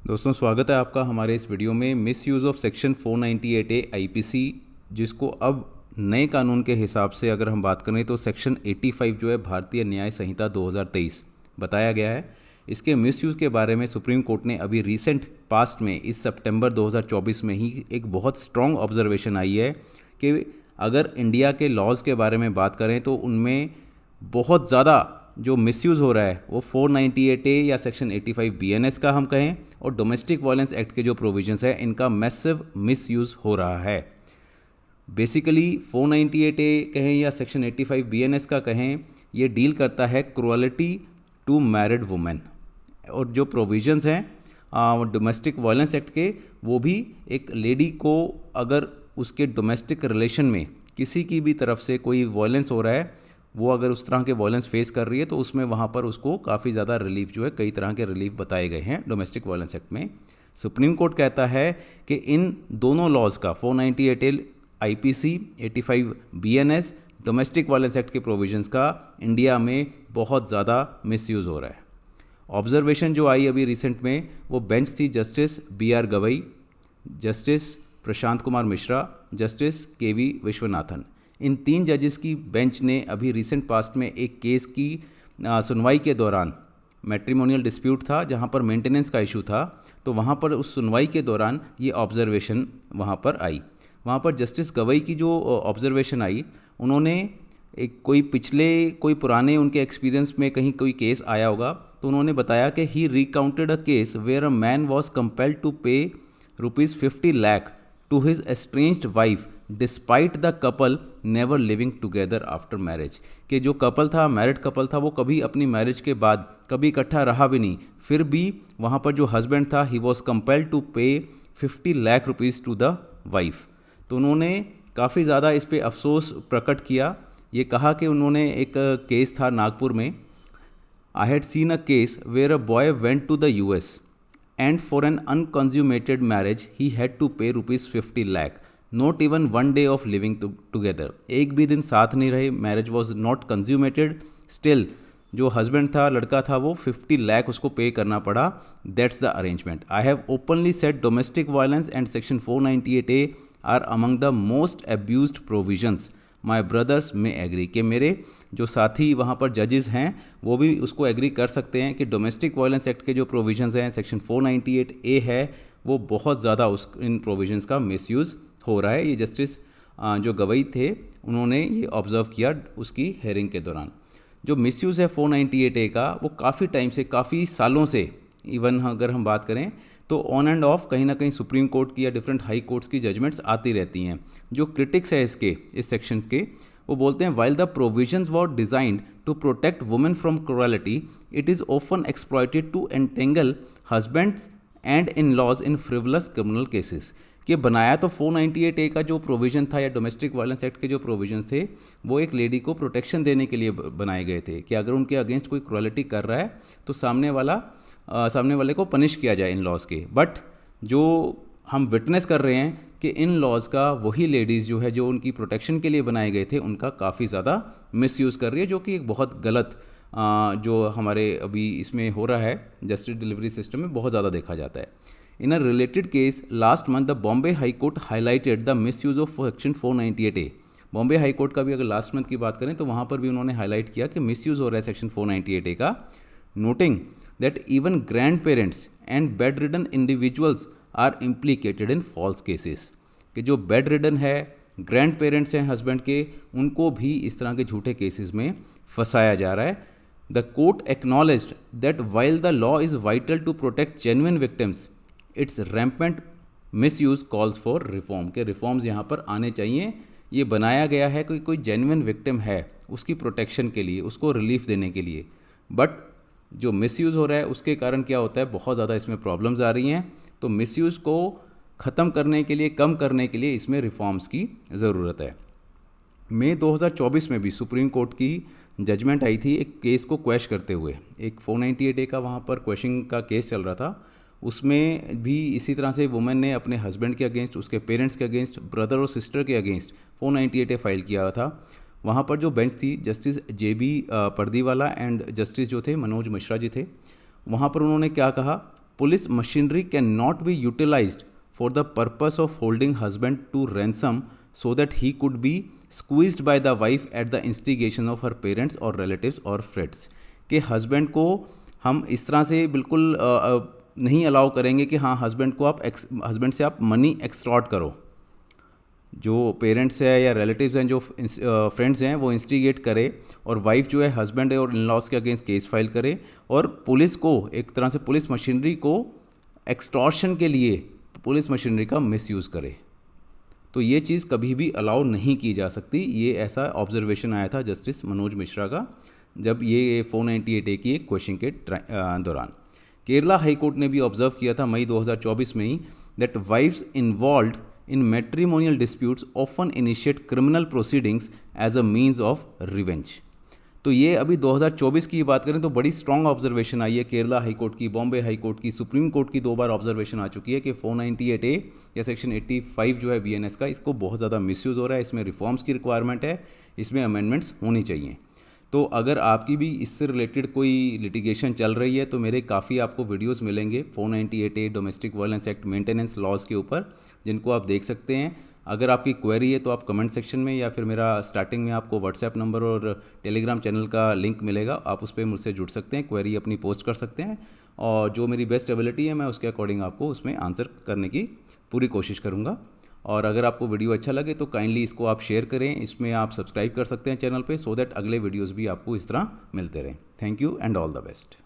दोस्तों स्वागत है आपका हमारे इस वीडियो में miss use of section 498A IPC, जिसको अब नए कानून के हिसाब से अगर हम बात करें तो सेक्शन 85 जो है भारतीय न्याय संहिता 2023 बताया गया है। इसके मिस यूज़ के बारे में सुप्रीम कोर्ट ने अभी रिसेंट पास्ट में इस सितंबर 2024 में ही एक बहुत स्ट्रॉन्ग ऑब्जर्वेशन आई है कि अगर इंडिया के लॉज़ के बारे में बात करें तो उनमें बहुत ज़्यादा जो मिसयूज़ हो रहा है वो 498A या सेक्शन 85 बीएनएस का हम कहें और डोमेस्टिक वायलेंस एक्ट के जो प्रोविजंस है इनका मैसिव मिसयूज़ हो रहा है। बेसिकली 498A कहें या सेक्शन 85 बीएनएस का कहें, ये डील करता है क्रुअलिटी टू मैरिड वुमेन, और जो प्रोविजंस हैं डोमेस्टिक वायलेंस एक्ट के, वो भी एक लेडी को अगर उसके डोमेस्टिक रिलेशन में किसी की भी तरफ से कोई वायलेंस हो रहा है, वो अगर उस तरह के वायलेंस फेस कर रही है तो उसमें वहाँ पर उसको काफ़ी ज़्यादा रिलीफ जो है, कई तरह के रिलीफ बताए गए हैं डोमेस्टिक वायलेंस एक्ट में। सुप्रीम कोर्ट कहता है कि इन दोनों लॉज का 498A IPC 85 BNS domestic violence act के प्रोविजंस का इंडिया में बहुत ज़्यादा मिसयूज़ हो रहा है। ऑब्जर्वेशन जो आई अभी रिसेंट में वो बेंच थी justice BR Gavai, justice Prashant Kumar Mishra, justice KV Viswanathan. इन 3 जजेस की बेंच ने अभी रिसेंट पास्ट में एक केस की सुनवाई के दौरान, मैट्रिमोनियल डिस्प्यूट था जहां पर मेंटेनेंस का इशू था, तो वहां पर उस सुनवाई के दौरान ये ऑब्जर्वेशन वहां पर आई। वहां पर जस्टिस गवई की जो ऑब्जर्वेशन आई, उन्होंने एक कोई पुराने उनके एक्सपीरियंस में कहीं कोई केस आया होगा, तो उन्होंने बताया कि he recounted a case where a man was compelled to pay ₹50 lakh to his estranged wife despite the couple never living together after marriage. कि जो कपल था, मैरिड कपल था, वो कभी अपनी मैरिज के बाद कभी इकट्ठा रहा भी नहीं, फिर भी वहाँ पर जो हस्बैंड था he was compelled to pay ₹50 lakh to the wife. तो उन्होंने काफ़ी ज़्यादा इस पर अफसोस प्रकट किया। ये कहा कि उन्होंने एक केस था नागपुर में, I had seen a case where a boy went to the US and for an unconsummated marriage he had to pay ₹50 lakh, not even one day of living together। एक भी दिन साथ नहीं रहे, marriage was not consummated, still जो husband था, लड़का था, वो 50 लाख उसको पे करना पड़ा। That's the arrangement. I have openly said domestic violence and section 498A are among the most abused provisions, my brothers may agree. कि मेरे जो साथी वहाँ पर जजेस हैं वो भी उसको एग्री कर सकते हैं कि डोमेस्टिक वायलेंस एक्ट के जो प्रोविजंस हैं, सेक्शन 498A है, वो बहुत ज़्यादा इन प्रोविजंस का मिसयूज़ हो रहा है। ये जस्टिस जो गवई थे उन्होंने ये ऑब्ज़र्व किया उसकी हेयरिंग के दौरान। जो मिसयूज़ है 498A का, वो काफ़ी टाइम से, काफ़ी सालों से, इवन अगर हम बात करें तो ऑन एंड ऑफ कहीं ना कहीं सुप्रीम कोर्ट की या डिफरेंट हाई कोर्ट्स की जजमेंट्स आती रहती हैं। जो क्रिटिक्स है इस सेक्शंस के, वो बोलते हैं while the provisions were designed to protect women from cruelty, it is often exploited to entangle husbands and in laws in frivolous criminal cases. कि बनाया तो 498A का जो प्रोविज़न था या डोमेस्टिक वायलेंस एक्ट के जो प्रोविजंस थे, वो एक लेडी को प्रोटेक्शन देने के लिए बनाए गए थे कि अगर उनके अगेंस्ट कोई क्रुएलिटी कर रहा है तो सामने वाले को पनिश किया जाए इन लॉज के। बट जो हम विटनेस कर रहे हैं कि इन लॉज का वही लेडीज़ जो है, जो उनकी प्रोटेक्शन के लिए बनाए गए थे, उनका काफ़ी ज़्यादा मिसयूज़ कर रही है, जो कि एक बहुत गलत जो हमारे अभी इसमें हो रहा है जस्टिस डिलीवरी सिस्टम में बहुत ज़्यादा देखा जाता है। In a related case last month the Bombay High Court highlighted the misuse of section 498A। Bombay High Court का भी अगर लास्ट मंथ की बात करें तो वहाँ पर भी उन्होंने हाईलाइट किया कि मिसयूज़ हो रहा है सेक्शन 498A का, noting that even grandparents and bedridden individuals are implicated in false cases। कि जो bedridden है, ग्रैंड पेरेंट्स हैं हस्बैंड के, उनको भी इस तरह के झूठे केसेस में फंसाया जा रहा है। The court acknowledged that while the law is vital to protect genuine victims, its rampant misuse calls for reform. के रिफॉर्म्स यहाँ पर आने चाहिए। ये बनाया गया है कि कोई जेन्युइन विक्टिम है, उसकी प्रोटेक्शन के लिए, उसको रिलीफ देने के लिए, बट जो मिसयूज़ हो रहा है उसके कारण क्या होता है, बहुत ज़्यादा इसमें प्रॉब्लम्स आ रही हैं। तो मिसयूज़ को ख़त्म करने के लिए, कम करने के लिए इसमें रिफॉर्म्स की ज़रूरत है। मई 2024 में भी सुप्रीम कोर्ट की जजमेंट आई थी एक केस को क्वेश करते हुए। एक 498A का वहाँ पर क्वेश्चन का केस चल रहा था, उसमें भी इसी तरह से वुमेन ने अपने हस्बैंड के अगेंस्ट, उसके पेरेंट्स के अगेंस्ट, ब्रदर और सिस्टर के अगेंस्ट 498A फाइल किया था। वहाँ पर जो बेंच थी justice JB Pardiwala and justice जो थे मनोज मिश्रा जी थे। वहाँ पर उन्होंने क्या कहा, police machinery can not be utilized for the purpose of holding husband to ransom so that he could be squeezed by the wife at the instigation of her parents or relatives or friends। कि husband को हम इस तरह से बिल्कुल नहीं allow करेंगे कि हाँ हस्बैंड को आप हस्बैंड से आप मनी एक्सटॉर्ट करो, जो पेरेंट्स है या रिलेटिव्स हैं, जो फ्रेंड्स हैं, वो इंस्टिगेट करे और वाइफ जो है हस्बैंड और इन लॉज के अगेंस्ट केस फाइल करे और पुलिस को एक तरह से पुलिस मशीनरी को एक्सटॉर्शन के लिए पुलिस मशीनरी का मिसयूज़ करे। तो ये चीज़ कभी भी अलाउ नहीं की जा सकती। ये ऐसा ऑब्जर्वेशन आया था जस्टिस मनोज मिश्रा का जब ये 498A की एक क्वेश्चन के दौरान। केरला हाई कोर्ट ने भी ऑब्जर्व किया था मई 2024 में he that wives involved in matrimonial disputes often initiate criminal proceedings as a means of revenge. तो ये अभी 2024 की बात करें तो बड़ी स्ट्रॉन्ग ऑब्जर्वेशन आई है केरला हाई कोर्ट की, बॉम्बे हाई कोर्ट की, सुप्रीम कोर्ट की 2 बार ऑब्जर्वेशन आ चुकी है कि 498A या सेक्शन 85 जो है BNS का, इसको बहुत ज़्यादा मिसयूज़ हो रहा है, इसमें रिफॉर्म्स की रिक्वायरमेंट है, इसमें अमेंडमेंट्स होनी चाहिए। तो अगर आपकी भी इससे रिलेटेड कोई लिटिगेशन चल रही है तो मेरे काफ़ी आपको वीडियोस मिलेंगे 498A domestic violence act maintenance laws के ऊपर, जिनको आप देख सकते हैं। अगर आपकी क्वेरी है तो आप कमेंट सेक्शन में या फिर मेरा स्टार्टिंग में आपको व्हाट्सएप नंबर और टेलीग्राम चैनल का लिंक मिलेगा, आप उस पर मुझसे जुड़ सकते हैं, क्वेरी अपनी पोस्ट कर सकते हैं और जो मेरी बेस्ट एबिलिटी है मैं उसके अकॉर्डिंग आपको उसमें आंसर करने की पूरी कोशिश करूँगा। और अगर आपको वीडियो अच्छा लगे तो काइंडली इसको आप शेयर करें, इसमें आप सब्सक्राइब कर सकते हैं चैनल पे, सो दैट अगले वीडियोस भी आपको इस तरह मिलते रहें। Thank you and all the best.